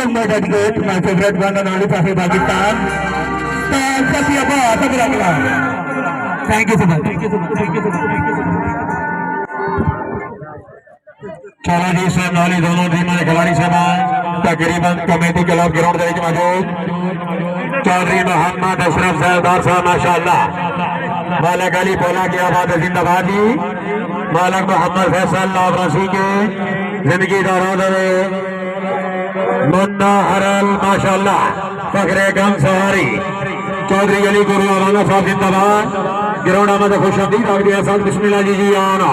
langsung mau jadi good masih berat banget oleh pasukan Pakistan dan siapa segera thank you so much चलो जी sir नाली दोनों टीमों के खिलाड़ी साहब तकरीबन कमेटी क्लब ग्राउंड के मौजूद चौधरी मोहम्मद अशरफ सरदार साहब माशाअल्लाह मालक अली पोला की आबाद जिंदाबादी मालक मोहम्मद फैसल लावरसी के जिंदगी दौरान मुन्ना हरल माशाअल्लाह फखरे गम सवारी चौधरी अली गुरु राना साहब जिंदाबाद ग्राउंड में खुश आमदीद बिस्मिल्लाह जी आना